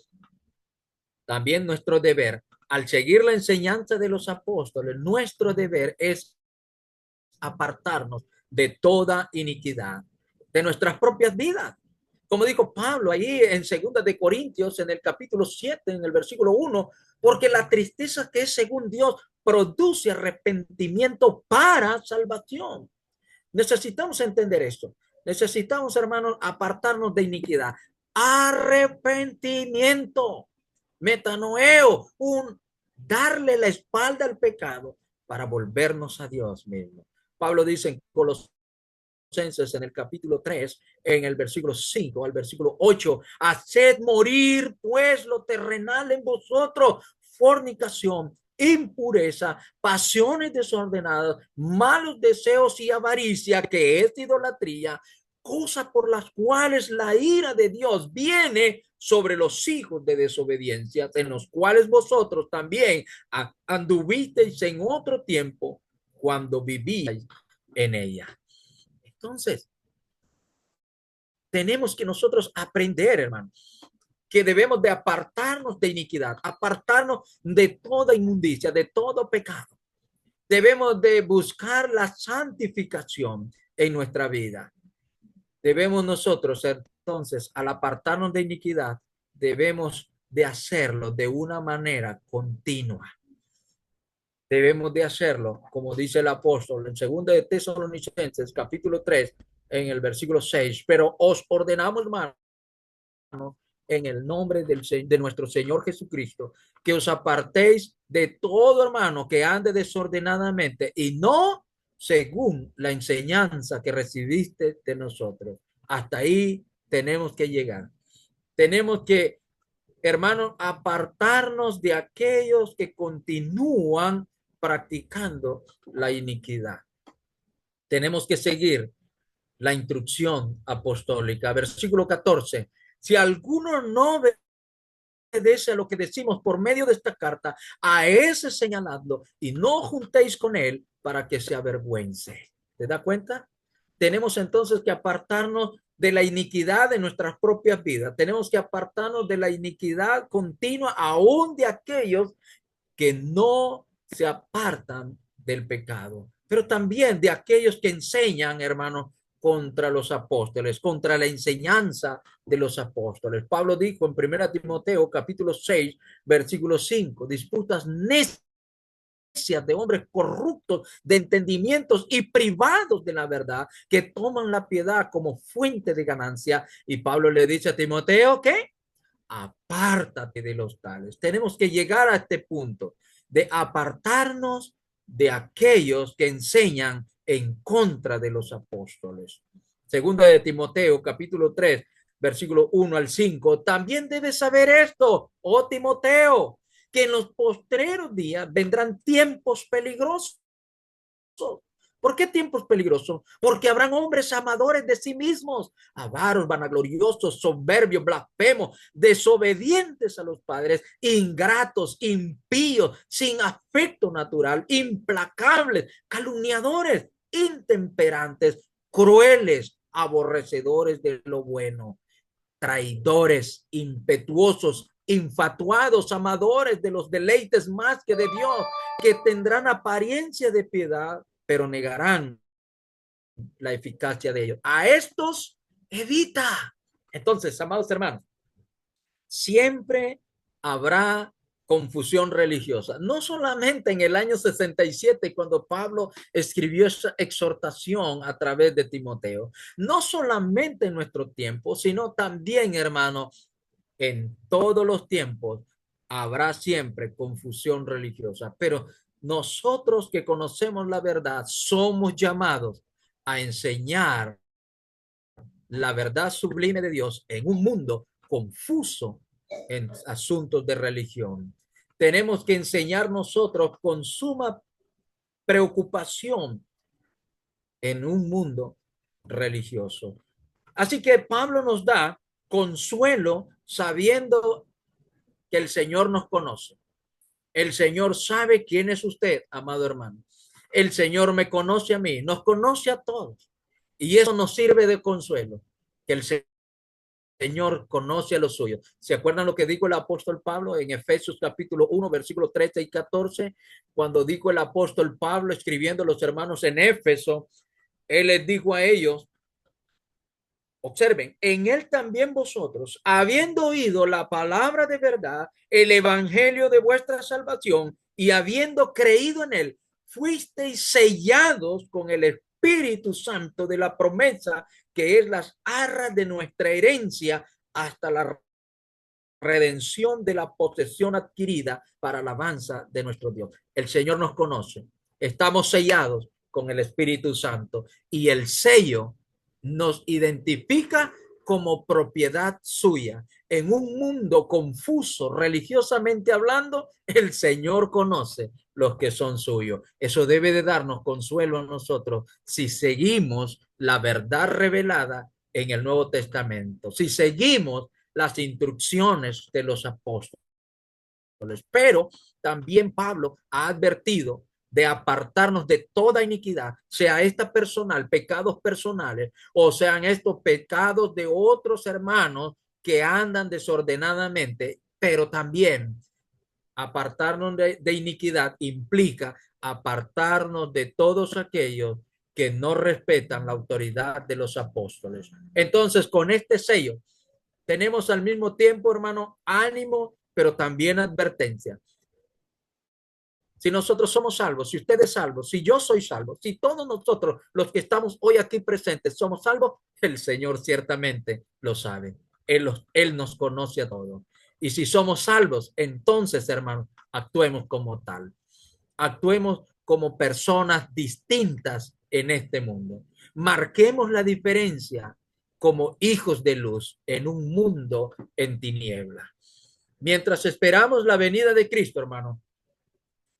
[SPEAKER 2] también nuestro deber, al seguir la enseñanza de los apóstoles, nuestro deber es apartarnos de toda iniquidad, de nuestras propias vidas. Como dijo Pablo ahí en 2 Corintios, en el capítulo 7, en el versículo 1, porque la tristeza que es según Dios produce arrepentimiento para salvación. Necesitamos entender esto. Necesitamos, hermanos, apartarnos de iniquidad. Arrepentimiento, metanoeo, darle la espalda al pecado para volvernos a Dios mismo. Pablo dice en Colosenses, en el capítulo 3, en el versículo 5 al versículo 8, haced morir pues lo terrenal en vosotros, fornicación, impureza, pasiones desordenadas, malos deseos y avaricia, que es idolatría, cosas por las cuales la ira de Dios viene sobre los hijos de desobediencia, en los cuales vosotros también anduvisteis en otro tiempo cuando vivíais en ella. Entonces, tenemos que nosotros aprender, hermano, que debemos de apartarnos de iniquidad, apartarnos de toda inmundicia, de todo pecado. Debemos de buscar la santificación en nuestra vida. Debemos nosotros, entonces, al apartarnos de iniquidad, debemos de hacerlo de una manera continua. Debemos de hacerlo, como dice el apóstol en 2 de Tesalonicenses, capítulo 3, en el versículo 6, pero os ordenamos, hermanos, en el nombre de nuestro Señor Jesucristo, que os apartéis de todo hermano que ande desordenadamente y no según la enseñanza que recibiste de nosotros. Hasta ahí tenemos que llegar. Tenemos que, hermanos, apartarnos de aquellos que continúan practicando la iniquidad. Tenemos que seguir la instrucción apostólica. Versículo 14. Si alguno no obedece a lo que decimos por medio de esta carta, a ese señaladlo y no juntéis con él para que se avergüence. ¿Te da cuenta? Tenemos entonces que apartarnos de la iniquidad de nuestras propias vidas. Tenemos que apartarnos de la iniquidad continua, aún de aquellos que no se apartan del pecado, pero también de aquellos que enseñan, hermanos, contra los apóstoles, contra la enseñanza de los apóstoles. Pablo dijo en 1 Timoteo capítulo 6, versículo 5, disputas necias de hombres corruptos de entendimientos y privados de la verdad, que toman la piedad como fuente de ganancia. Y Pablo le dice a Timoteo que apártate de los tales. Tenemos que llegar a este punto de apartarnos de aquellos que enseñan en contra de los apóstoles. Segunda de Timoteo, capítulo 3, versículo 1 al 5. También debes saber esto, oh Timoteo, que en los postreros días vendrán tiempos peligrosos, ¿Por qué tiempos peligrosos? Porque habrán hombres amadores de sí mismos, avaros, vanagloriosos, soberbios, blasfemos, desobedientes a los padres, ingratos, impíos, sin afecto natural, implacables, calumniadores, intemperantes, crueles, aborrecedores de lo bueno, traidores, impetuosos, infatuados, amadores de los deleites más que de Dios, que tendrán apariencia de piedad, pero negarán la eficacia de ellos. A estos evita. Entonces, amados hermanos, siempre habrá confusión religiosa. No solamente en el año 67, cuando Pablo escribió esa exhortación a través de Timoteo, no solamente en nuestro tiempo, sino también, hermano, en todos los tiempos habrá siempre confusión religiosa. Pero nosotros que conocemos la verdad somos llamados a enseñar la verdad sublime de Dios en un mundo confuso en asuntos de religión. Tenemos que enseñar nosotros con suma preocupación en un mundo religioso. Así que Pablo nos da consuelo sabiendo que el Señor nos conoce. El Señor sabe quién es usted, amado hermano. El Señor me conoce a mí, nos conoce a todos. Y eso nos sirve de consuelo, que el Señor conoce a los suyos. ¿Se acuerdan lo que dijo el apóstol Pablo en Efesios capítulo 1, versículos 13 y 14? Cuando dijo el apóstol Pablo escribiendo a los hermanos en Éfeso, él les dijo a ellos, observen, en él también vosotros, habiendo oído la palabra de verdad, el evangelio de vuestra salvación, y habiendo creído en él, fuisteis sellados con el Espíritu Santo de la promesa, que es las arras de nuestra herencia hasta la redención de la posesión adquirida para alabanza de nuestro Dios. El Señor nos conoce, estamos sellados con el Espíritu Santo y el sello nos identifica como propiedad suya. En un mundo confuso, religiosamente hablando, el Señor conoce los que son suyos. Eso debe de darnos consuelo a nosotros si seguimos la verdad revelada en el Nuevo Testamento, si seguimos las instrucciones de los apóstoles. Pero también Pablo ha advertido de apartarnos de toda iniquidad, sea esta personal, pecados personales, o sean estos pecados de otros hermanos que andan desordenadamente, pero también apartarnos de iniquidad implica apartarnos de todos aquellos que no respetan la autoridad de los apóstoles. Entonces, con este sello, tenemos al mismo tiempo, hermano, ánimo, pero también advertencia. Si nosotros somos salvos, si usted es salvo, si yo soy salvo, si todos nosotros los que estamos hoy aquí presentes somos salvos, el Señor ciertamente lo sabe. Él nos conoce a todos. Y si somos salvos, entonces, hermano, actuemos como tal. Actuemos como personas distintas en este mundo. Marquemos la diferencia como hijos de luz en un mundo en tiniebla. Mientras esperamos la venida de Cristo, hermano,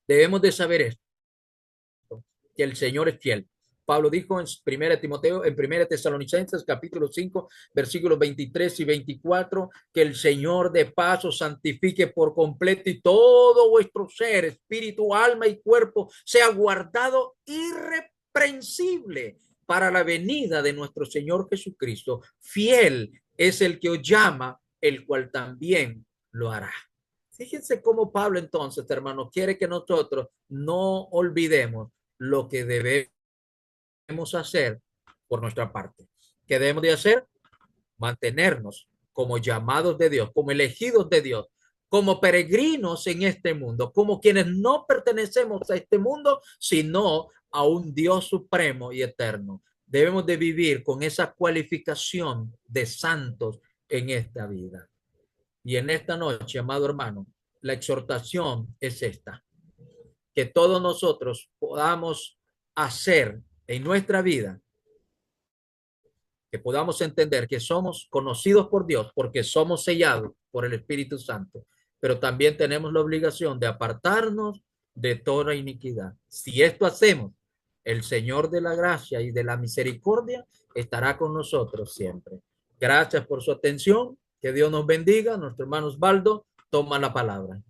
[SPEAKER 2] debemos de saber esto, que el Señor es fiel. Pablo dijo en 1 Timoteo, en 1 Tesalonicenses, capítulo 5, versículos 23 y 24, que el Señor de paz os santifique por completo y todo vuestro ser, espíritu, alma y cuerpo sea guardado irreprensible para la venida de nuestro Señor Jesucristo. Fiel es el que os llama, el cual también lo hará. Fíjense cómo Pablo entonces, hermano, quiere que nosotros no olvidemos lo que debemos hacer por nuestra parte. ¿Qué debemos de hacer? Mantenernos como llamados de Dios, como elegidos de Dios, como peregrinos en este mundo, como quienes no pertenecemos a este mundo, sino a un Dios supremo y eterno. Debemos de vivir con esa cualificación de santos en esta vida. Y en esta noche, amado hermano, la exhortación es esta, que todos nosotros podamos hacer en nuestra vida, que podamos entender que somos conocidos por Dios porque somos sellados por el Espíritu Santo, pero también tenemos la obligación de apartarnos de toda iniquidad. Si esto hacemos, El Señor de la gracia y de la misericordia estará con nosotros siempre. Gracias por su atención. Que Dios nos bendiga. Nuestro hermano Osvaldo toma la palabra.